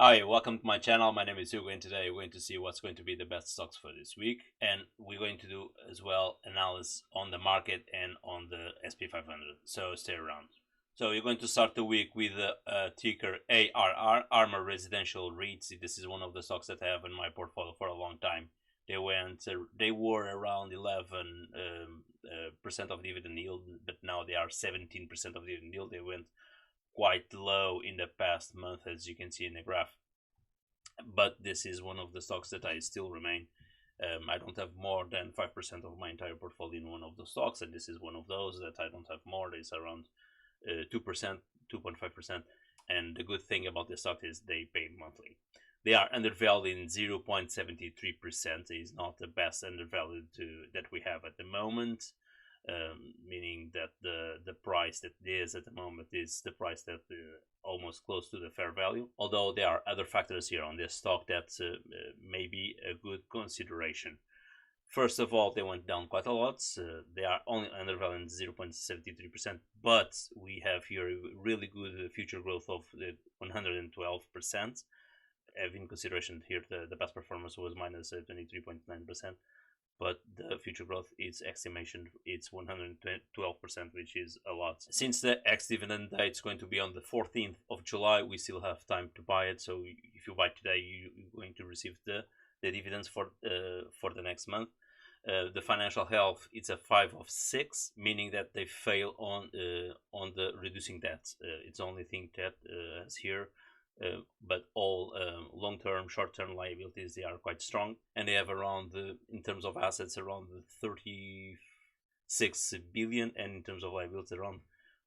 Hi, welcome to my channel. My name is Hugo, and today we're going to see what's going to be the best stocks for this week. And we're going to do as well analysis on the market and on the SP500. So stay around. So you're going to start the week with the ticker ARR, Armor Residential REITs. This is one of the stocks that I have in my portfolio for a long time. They were around 11% of dividend yield, but now they are 17% of dividend yield. They went quite low in the past month, as you can see in the graph, but this is one of the stocks that I still remain. I don't have more than 5% of my entire portfolio in one of the stocks, and this is one of those that I don't have more. It's around 2%, 2.5%, and the good thing about this stock is they pay monthly. They are undervalued in 0.73%. Is not the best undervalued that we have at the moment. Meaning that the price that it is at the moment is the price that almost close to the fair value. Although there are other factors here on this stock that may be a good consideration. First of all, they went down quite a lot. They are only undervalued 0.73%, but we have here a really good future growth of 112%. Having consideration here, the past performance was minus 23.9%. But the future growth is estimation, it's 112%, which is a lot. Since the ex-dividend date is going to be on the 14th of July, we still have time to buy it. So if you buy today, you're going to receive the dividends for the next month. The financial health, it's a 5 of 6, meaning that they fail on the reducing debt. It's the only thing that is here. But all long-term, short-term liabilities, they are quite strong, and they have around, in terms of assets, around 36 billion, and in terms of liabilities, around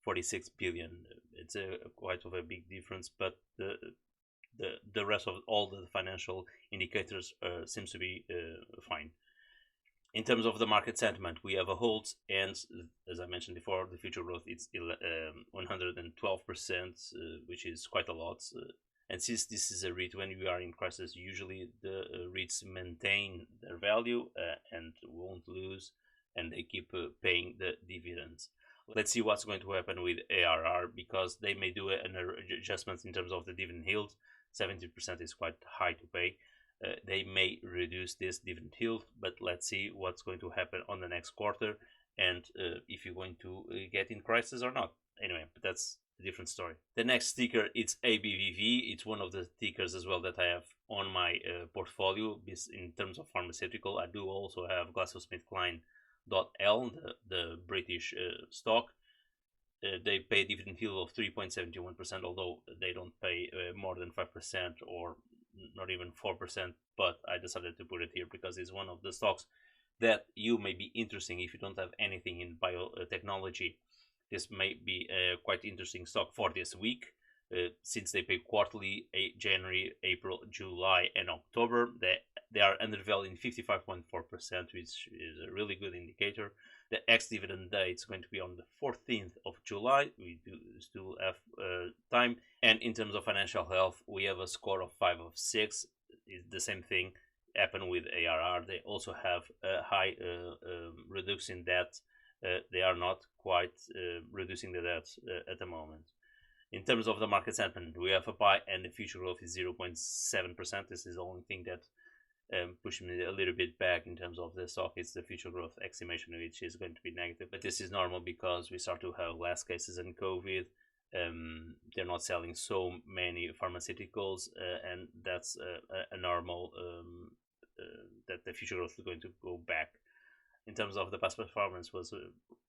46 billion. It's quite of a big difference, but the rest of all the financial indicators seems to be fine. In terms of the market sentiment, we have a hold, and as I mentioned before, the future growth is 112%, which is quite a lot. And since this is a REIT, when we are in crisis, usually the REITs maintain their value and won't lose, and they keep paying the dividends. Let's see what's going to happen with ARR, because they may do an adjustment in terms of the dividend yield. 70% is quite high to pay. They may reduce this dividend yield, but let's see what's going to happen on the next quarter, and if you're going to get in crisis or not. Anyway, but that's a different story. The next ticker, it's ABBV. It's one of the tickers as well that I have on my portfolio. In terms of pharmaceutical, I do also have GlaxoSmithKline.L, the British stock. They pay dividend yield of 3.71%, although they don't pay more than 5% or not even 4%, but I decided to put it here because it's one of the stocks that you may be interesting if you don't have anything in biotechnology. This may be a quite interesting stock for this week, since they pay quarterly, January, April, July, and October. They are undervalued in 55.4%, which is a really good indicator. The ex-dividend date is going to be on the 14th of July. We do still have time. And in terms of financial health, we have a score of 5 of 6. It's the same thing happened with ARR. They also have a high reducing debt. They are not quite reducing the debt at the moment. In terms of the market sentiment, we have a buy, and the future growth is 0.7%. This is the only thing that pushed me a little bit back in terms of the stock. It's the future growth estimation, which is going to be negative. But this is normal because we start to have less cases in COVID. They're not selling so many pharmaceuticals, and that's a normal that the future growth is going to go back. In terms of the past performance was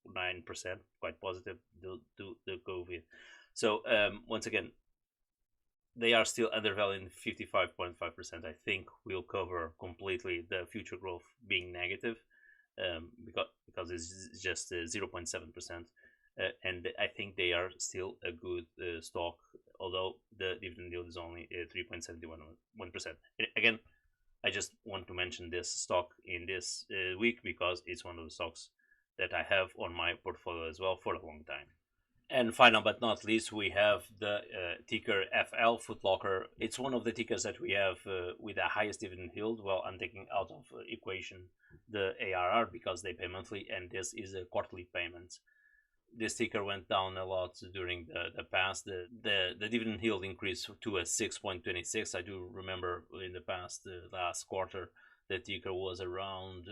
9%, quite positive due to the COVID. So once again, they are still undervalued 55.5%. I think we'll cover completely the future growth being negative, because it's just 0.7%. And I think they are still a good stock, although the dividend yield is only 3.71%. Again, I just want to mention this stock in this week because it's one of the stocks that I have on my portfolio as well for a long time. And final but not least, we have the ticker FL, Footlocker. It's one of the tickers that we have with the highest dividend yield. Well, I'm taking out of equation the ARR because they pay monthly, and this is a quarterly payment. this ticker went down a lot during the past. The dividend yield increased to a 6.26. I do remember in the past, last quarter, the ticker was around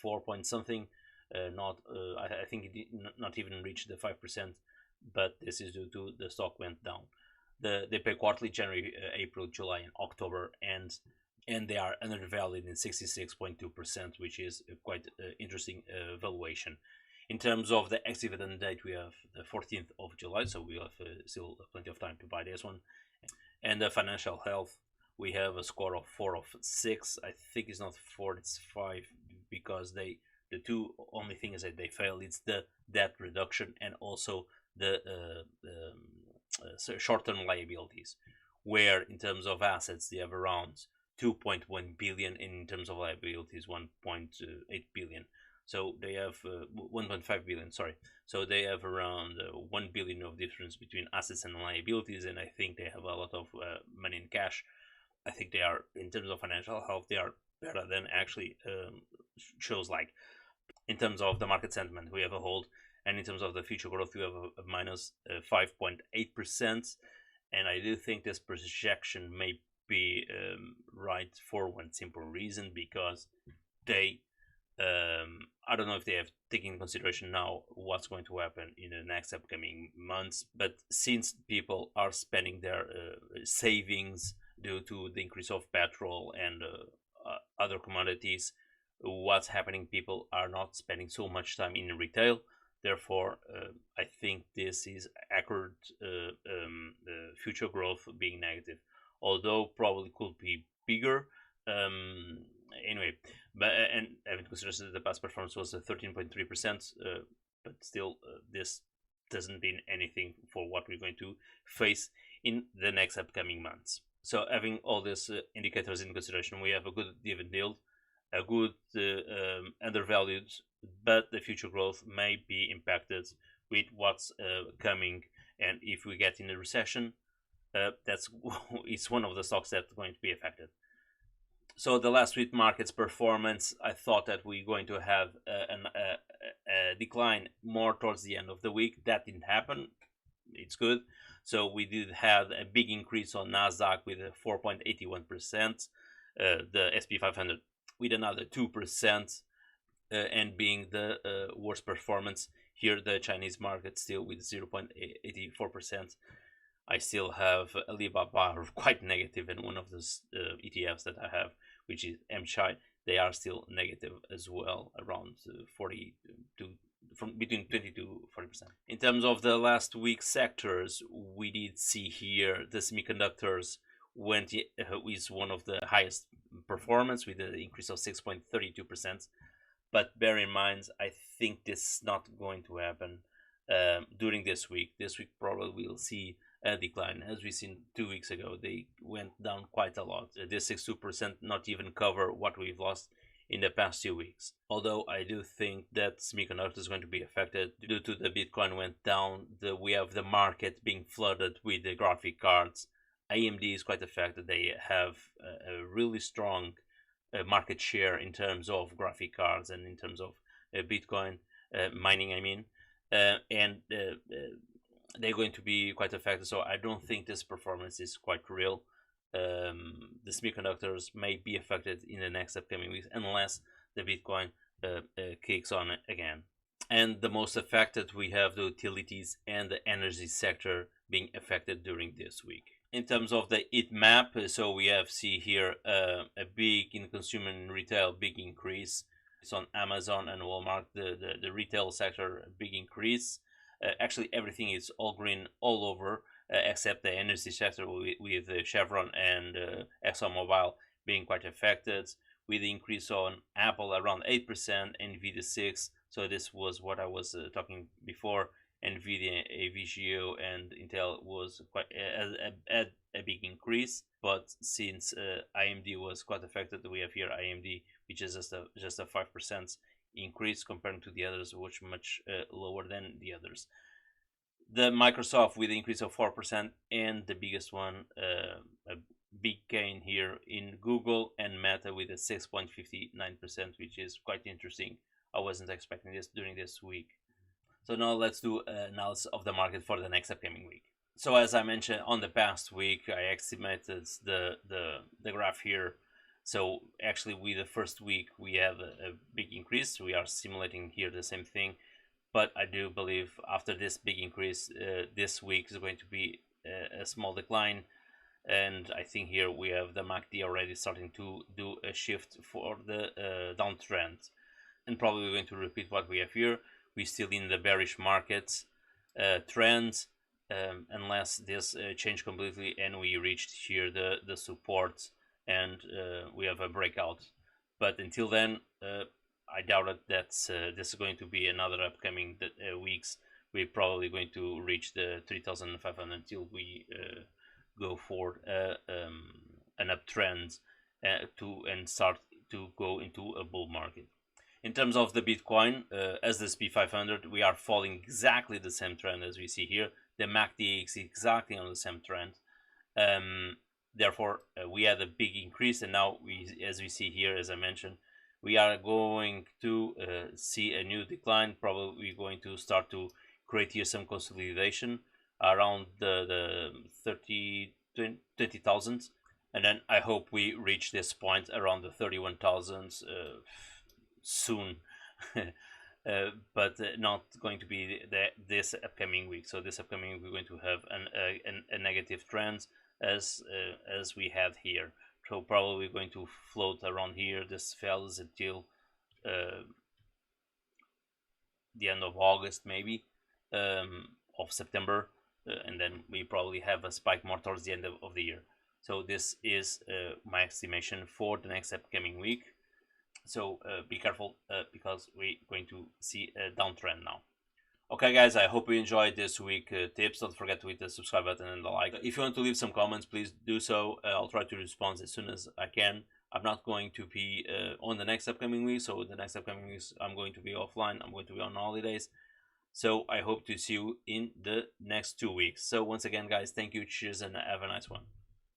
4 point something. I think it did not even reach the 5%, but this is due to the stock went down. They pay quarterly, January, April, July, and October, and they are undervalued in 66.2%, which is quite interesting valuation. In terms of the ex-dividend date, we have the 14th of July, so we have still plenty of time to buy this one. And the financial health, we have a score of 4 of 6. I think it's not 4, it's 5, because the two only things that they fail, it's the debt reduction and also the short-term liabilities, where in terms of assets they have around 2.1 billion, in terms of liabilities 1.8 billion. So they have 1.5 billion, sorry. So they have around 1 billion of difference between assets and liabilities, and I think they have a lot of money in cash. I think they are, in terms of financial health, they are better than actually shows like. In terms of the market sentiment, we have a hold, and in terms of the future growth, we have a minus 5.8%, and I do think this projection may be right for one simple reason, because they I don't know if they have taken into consideration now what's going to happen in the next upcoming months, but since people are spending their savings due to the increase of petrol and other commodities, what's happening, people are not spending so much time in retail. Therefore, I think this is accurate future growth being negative, although probably could be bigger. Anyway, but and having considered the past performance was 13.3%, but still this doesn't mean anything for what we're going to face in the next upcoming months. So having all these indicators in consideration, we have a good dividend yield, a good undervalued, but the future growth may be impacted with what's coming, and if we get in a recession, it's one of the stocks that's going to be affected. So the last week market's performance, I thought that we're going to have a decline more towards the end of the week. That didn't happen. It's good. So we did have a big increase on Nasdaq with a 4.81%, the SP500 with another 2%, and being the worst performance here, the Chinese market still with 0.84%. I still have Alibaba quite negative, and one of those ETFs that I have, which is MCHI, they are still negative as well, around 40 to from between 20 to 40%. In terms of the last week sectors, we did see here the semiconductors is one of the highest performance with an increase of 6.32%. But bear in mind, I think this is not going to happen during this week. This week probably we'll see a decline. As we seen 2 weeks ago, they went down quite a lot. This 62% not even cover what we've lost in the past 2 weeks. Although I do think that semiconductors is going to be affected due to the Bitcoin went down. We have the market being flooded with the graphic cards. AMD is quite affected. They have a really strong market share in terms of graphic cards and in terms of Bitcoin mining, I mean, and they're going to be quite affected. So I don't think this performance is quite real. The semiconductors may be affected in the next upcoming weeks unless the Bitcoin kicks on again. And the most affected, we have the utilities and the energy sector being affected during this week. In terms of the heat map, so we see here a big, in consumer and retail, big increase. It's on Amazon and Walmart, the retail sector, a big increase. Actually, everything is all green all over, except the energy sector with Chevron and ExxonMobil being quite affected, with the increase on Apple around 8%, Nvidia 6%. So this was what I was talking before. Nvidia, AVGO, and Intel was quite a big increase, but since AMD was quite affected, we have here AMD, which is just a 5% increase compared to the others, which much lower than the others. The Microsoft with an increase of 4%, and the biggest one, a big gain here in Google and Meta with a 6.59%, which is quite interesting. I wasn't expecting this during this week. So now let's do analysis of the market for the next upcoming week. So as I mentioned, on the past week, I estimated the graph here. So actually, with the first week, we have a big increase. We are simulating here the same thing, but I do believe after this big increase, this week is going to be a small decline. And I think here we have the MACD already starting to do a shift for the downtrend, and probably going to repeat what we have here. We're still in the bearish market trend, unless this changed completely and we reached here the support and we have a breakout. But until then, I doubt that this is going to be another upcoming weeks. We're probably going to reach the 3,500 until we go for an uptrend and start to go into a bull market. In terms of the Bitcoin, as the SPX500, we are following exactly the same trend as we see here. The MACD is exactly on the same trend. Therefore, we had a big increase, and now as we see here, as I mentioned, we are going to see a new decline. Probably going to start to create here some consolidation around the 20,000, and then I hope we reach this point around the 31,000 soon. But not going to be this upcoming week. So this upcoming week we're going to have a negative trend as we had here. So probably we're going to float around here. This fails until the end of August, maybe of September, and then we probably have a spike more towards the end of the year. So this is my estimation for the next upcoming week. So be careful because we're going to see a downtrend now. Okay, guys, I hope you enjoyed this week tips. Don't forget to hit the subscribe button and the like. If you want to leave some comments, please do so. I'll try to respond as soon as I can. I'm not going to be on the next upcoming week. So the next upcoming weeks, I'm going to be offline. I'm going to be on holidays. So I hope to see you in the next 2 weeks. So once again, guys, thank you. Cheers and have a nice one.